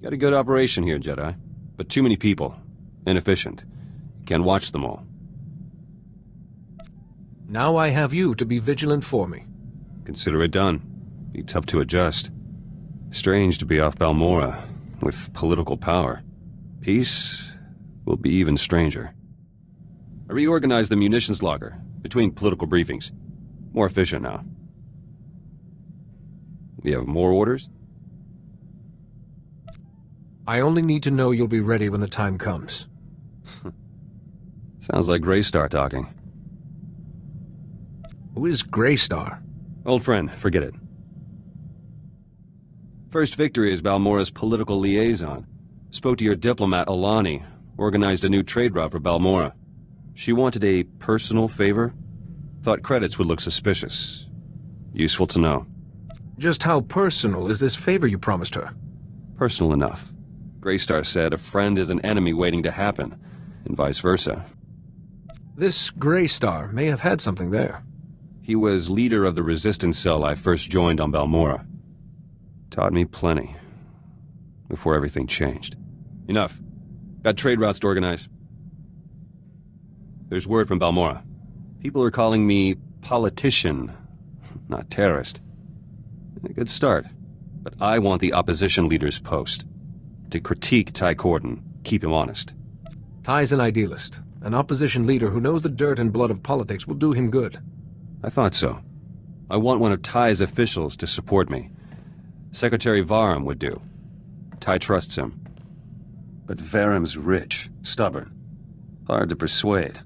Got a good operation here, Jedi. But too many people. Inefficient. Can't watch them all. Now I have you to be vigilant for me. Consider it done. Be tough to adjust. Strange to be off Balmorra, with political power. Peace will be even stranger. I reorganized the munitions locker, between political briefings. More efficient now. You have more orders? I only need to know you'll be ready when the time comes. Sounds like Greystar talking. Who is Greystar? Old friend, forget it. First Victory is Balmorra's political liaison. Spoke to your diplomat, Alani. Organized a new trade route for Balmorra. She wanted a personal favor. Thought credits would look suspicious. Useful to know. Just how personal is this favor you promised her? Personal enough. Greystar said a friend is an enemy waiting to happen, and vice versa. This Greystar may have had something there. He was leader of the resistance cell I first joined on Balmorra. Taught me plenty. Before everything changed. Enough. Got trade routes to organize. There's word from Balmorra. People are calling me politician, not terrorist. A good start. But I want the opposition leader's post. To critique Ty Corden, keep him honest. Ty's an idealist. An opposition leader who knows the dirt and blood of politics will do him good. I thought so. I want one of Ty's officials to support me. Secretary Varum would do. Ty trusts him. But Varum's rich, stubborn. Hard to persuade.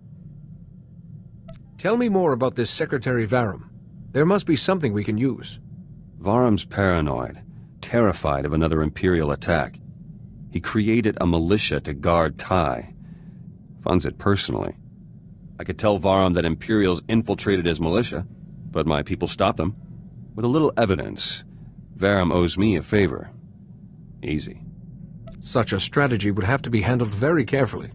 Tell me more about this Secretary Varum. There must be something we can use. Varum's paranoid, terrified of another Imperial attack. He created a militia to guard Ty. Funds it personally. I could tell Varum that Imperials infiltrated his militia, but my people stopped them. With a little evidence, Varum owes me a favor. Easy. Such a strategy would have to be handled very carefully.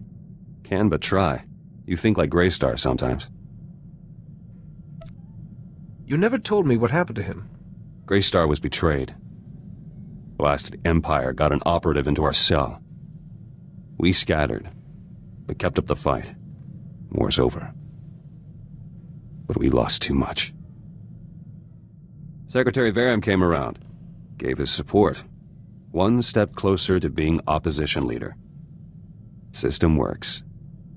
Can but try. You think like Greystar sometimes. You never told me what happened to him. Greystar was betrayed. Blasted Empire got an operative into our cell. We scattered, but kept up the fight. War's over. But we lost too much. Secretary Varum came around, gave his support. One step closer to being opposition leader. System works.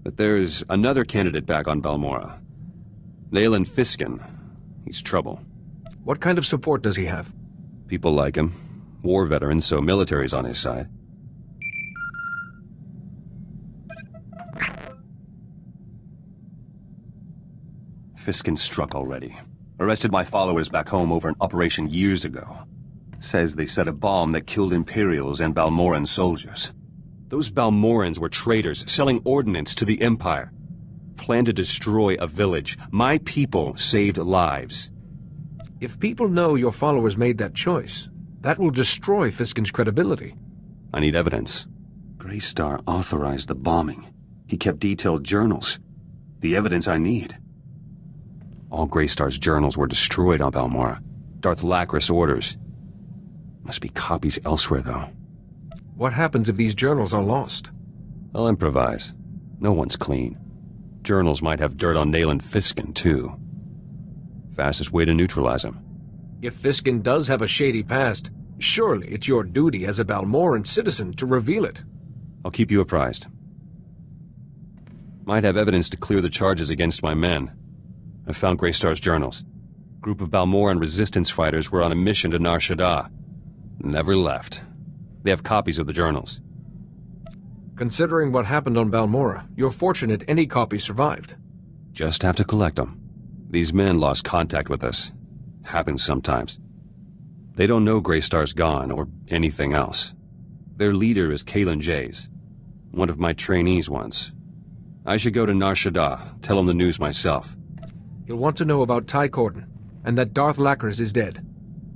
But there's another candidate back on Balmorra. Nayland Fiskin. He's trouble. What kind of support does he have? People like him. War veteran, so military's on his side. Fiskin struck already. Arrested my followers back home over an operation years ago. Says they set a bomb that killed Imperials and Balmorran soldiers. Those Balmorrans were traitors, selling ordnance to the Empire. Planned to destroy a village. My people saved lives. If people know your followers made that choice, that will destroy Fiskin's credibility. I need evidence. Greystar authorized the bombing. He kept detailed journals. The evidence I need. All Greystar's journals were destroyed on Balmorra. Darth Lacris orders. Must be copies elsewhere, though. What happens if these journals are lost? I'll improvise. No one's clean. Journals might have dirt on Nayland Fiskin, too. Fastest way to neutralize him. If Fiskin does have a shady past, surely it's your duty as a Balmorran citizen to reveal it. I'll keep you apprised. Might have evidence to clear the charges against my men. I found Greystar's journals. Group of Balmorran resistance fighters were on a mission to Nar Shaddaa. Never left. They have copies of the journals. Considering what happened on Balmorra, you're fortunate any copy survived. Just have to collect them. These men lost contact with us. Happens sometimes. They don't know Greystar's gone, or anything else. Their leader is Kalen Jays, one of my trainees once. I should go to Nar Shaddaa, tell him the news myself. He'll want to know about Ty Corden, and that Darth Lacris is dead.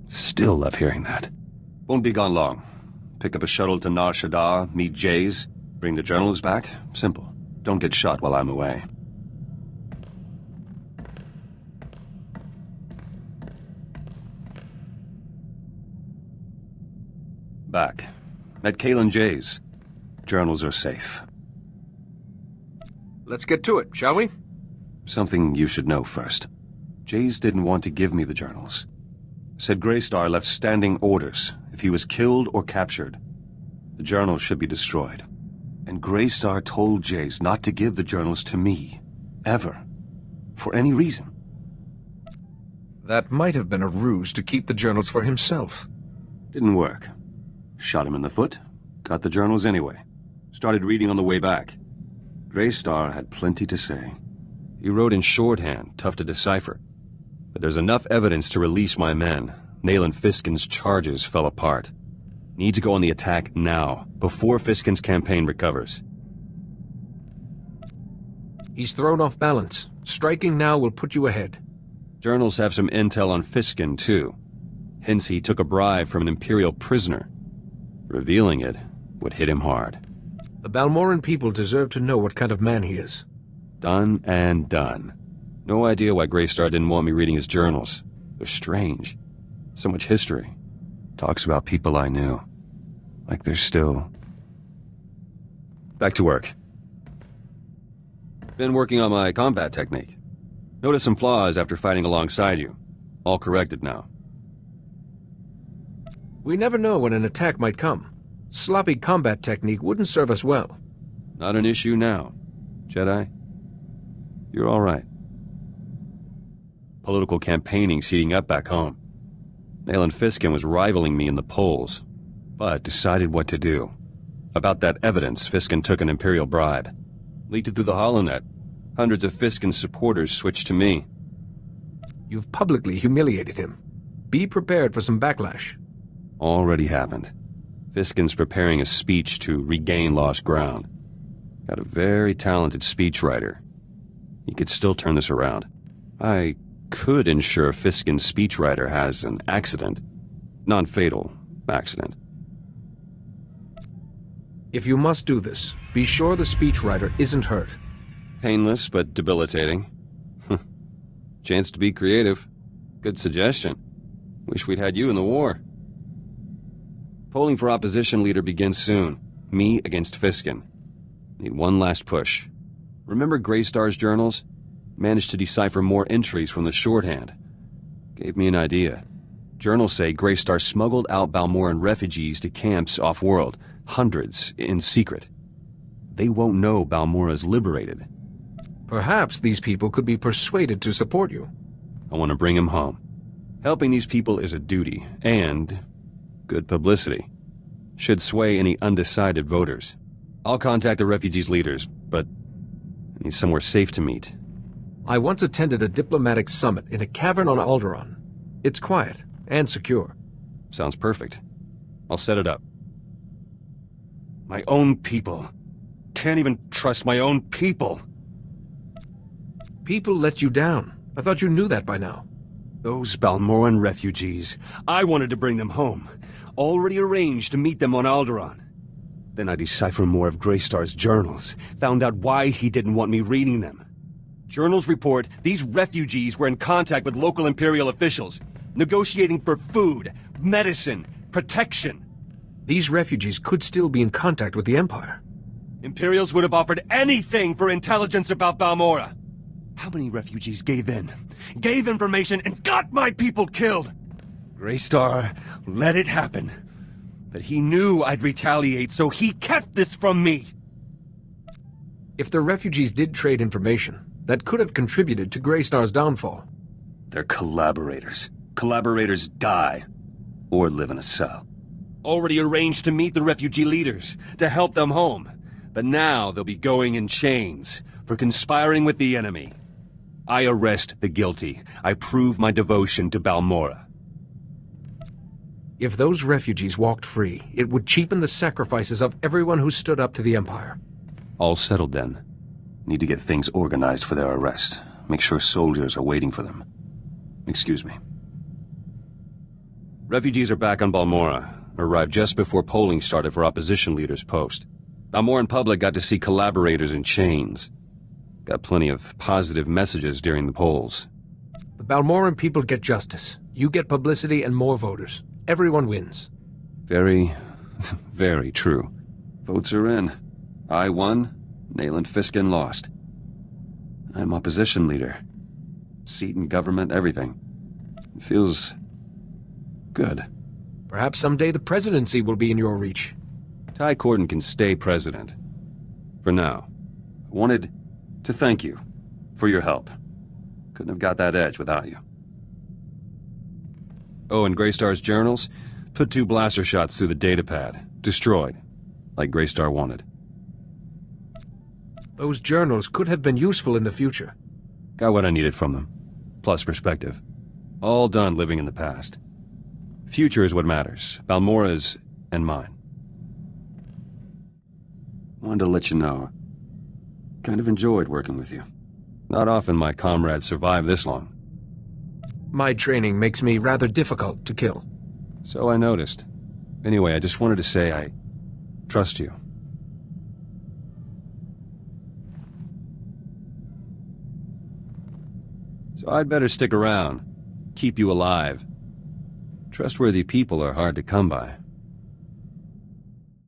Still love hearing that. Won't be gone long. Pick up a shuttle to Nar Shaddaa, meet Jays, bring the journals back. Simple. Don't get shot while I'm away. Back. At Kalen J's. Journals are safe. Let's get to it, shall we? Something you should know first. J's didn't want to give me the journals. Said Greystar left standing orders. If he was killed or captured, the journals should be destroyed. And Greystar told J's not to give the journals to me. Ever. For any reason. That might have been a ruse to keep the journals for himself. Didn't work. Shot him in the foot. Got the journals anyway. Started reading on the way back. Greystar had plenty to say. He wrote in shorthand, tough to decipher. But there's enough evidence to release my men. Nayland Fiskin's charges fell apart. Need to go on the attack now, before Fiskin's campaign recovers. He's thrown off balance. Striking now will put you ahead. Journals have some intel on Fiskin, too. Hence he took a bribe from an Imperial prisoner. Revealing it would hit him hard. The Balmoran people deserve to know what kind of man he is. Done and done. No idea why Greystar didn't want me reading his journals. They're strange. So much history. Talks about people I knew. Like they're still... Back to work. Been working on my combat technique. Noticed some flaws after fighting alongside you. All corrected now. We never know when an attack might come. Sloppy combat technique wouldn't serve us well. Not an issue now. Jedi, you're all right. Political campaigning's heating up back home. Nayland Fiskin was rivaling me in the polls, but decided what to do. About that evidence, Fiskin took an Imperial bribe. Leaked it through the HoloNet. Hundreds of Fiskin's supporters switched to me. You've publicly humiliated him. Be prepared for some backlash. Already happened. Fiskin's preparing a speech to regain lost ground. Got a very talented speechwriter. He could still turn this around. I could ensure Fiskin's speechwriter has an accident. Non-fatal accident. If you must do this, be sure the speechwriter isn't hurt. Painless but debilitating. Chance to be creative. Good suggestion. Wish we'd had you in the war. Polling for opposition leader begins soon. Me against Fiskin. Need one last push. Remember Greystar's journals? Managed to decipher more entries from the shorthand. Gave me an idea. Journals say Greystar smuggled out Balmoran refugees to camps off-world. Hundreds, in secret. They won't know Balmora's liberated. Perhaps these people could be persuaded to support you. I want to bring him home. Helping these people is a duty, and good publicity. Should sway any undecided voters. I'll contact the refugees' leaders, but I need somewhere safe to meet. I once attended a diplomatic summit in a cavern on Alderaan. It's quiet and secure. Sounds perfect. I'll set it up. My own people. Can't even trust my own people. People let you down. I thought you knew that by now. Those Balmoran refugees. I wanted to bring them home. Already arranged to meet them on Alderaan. Then I deciphered more of Greystar's journals. Found out why he didn't want me reading them. Journals report these refugees were in contact with local Imperial officials, negotiating for food, medicine, protection. These refugees could still be in contact with the Empire. Imperials would have offered anything for intelligence about Balmora. How many refugees gave in? Gave information and got my people killed? Greystar let it happen. But he knew I'd retaliate, so he kept this from me. If the refugees did trade information, that could have contributed to Greystar's downfall. They're collaborators. Collaborators die. Or live in a cell. Already arranged to meet the refugee leaders, to help them home. But now they'll be going in chains for conspiring with the enemy. I arrest the guilty. I prove my devotion to Balmora. If those refugees walked free, it would cheapen the sacrifices of everyone who stood up to the Empire. All settled then. Need to get things organized for their arrest. Make sure soldiers are waiting for them. Excuse me. Refugees are back on Balmora. Arrived just before polling started for opposition leaders' post. Balmoran public got to see collaborators in chains. Got plenty of positive messages during the polls. The Balmoran people get justice. You get publicity and more voters. Everyone wins. Very, Very true. Votes are in. I won, Nayland Fiskin lost. I'm opposition leader. Seat in government, everything. It feels... good. Perhaps someday the presidency will be in your reach. Ty Corden can stay president. For now. I wanted to thank you for your help. Couldn't have got that edge without you. Oh, and Greystar's journals? Put 2 blaster shots through the datapad. Destroyed. Like Greystar wanted. Those journals could have been useful in the future. Got what I needed from them. Plus perspective. All done living in the past. Future is what matters. Balmora's and mine. Wanted to let you know. Kind of enjoyed working with you. Not often my comrades survive this long. My training makes me rather difficult to kill. So I noticed. Anyway, I just wanted to say I trust you. So I'd better stick around. Keep you alive. Trustworthy people are hard to come by.